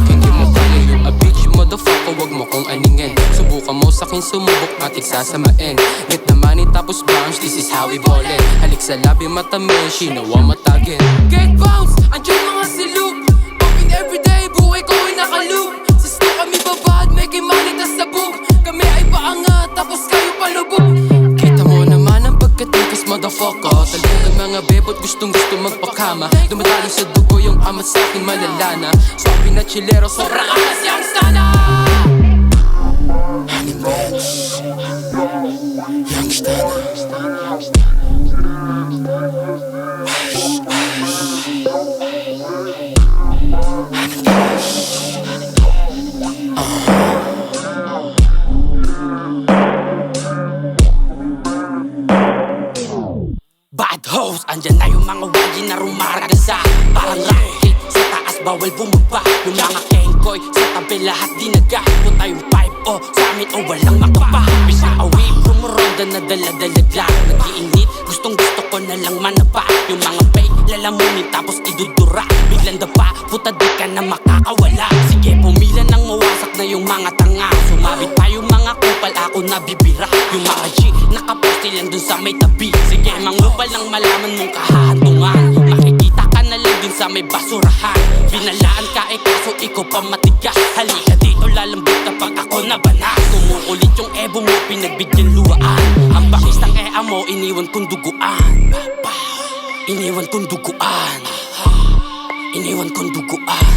Hindi mo kaya yung a bitch, motherfucker, wag mo kong aningin. Subukan mo sa'kin sumubok, ating sasamain. Get the money tapos bounce, this is how we ballin'. Halik sa labi matamin, sinawa matagin. Get bounce, andyan mga silog. Pumping everyday, buhay ko ay nakaloop. Sa stock kami babad, making money tas sabog. Kami ay paangat, tapos kayo palubog. Kita mo naman ang pagkatikas, motherfucker. Talagang mga bebot, gustong magpakama. Dumadali sa dugo yung amat sa'kin malalana. Swabe na chilero, sobrang angas yung stana. Honey bitch, young stana. Bad hoes, andyan na yung mga wagi na rumaragasa. Parang rocket, sa taas bawal bumaba. Yung mga kengkoy, sa tabi lahat dinaga. Kung tayong 5-0, sa amin o walang makapa. Pinaawi, pumuronda na dala-dalag lang. Nag-iinit, gustong gusto ko na lang manaba. Yung mga fake, lalamunin tapos idudura. Biglang dapa, puta di ka na makakawala. Sige, pumila nang mawasak na yung mga tanga. Sumabit pa yung mga kupal, ako nabibira. Yung mga G, nakaposte lang dun sa may tabi. Sige, mangupal lang malaman mong kahatungan. Makikita ka na lang dun sa may basurahan. Binalaan ka kaso ikaw pa matigas. Halika dito, lalambot kapag ako nabanas. Kumukulit yung ebo mo, pinagbigyan luwaan. Ang bakis ng ea mo, iniwan kong duguan. Iniwan kong duguan. Iniwan kong duguan.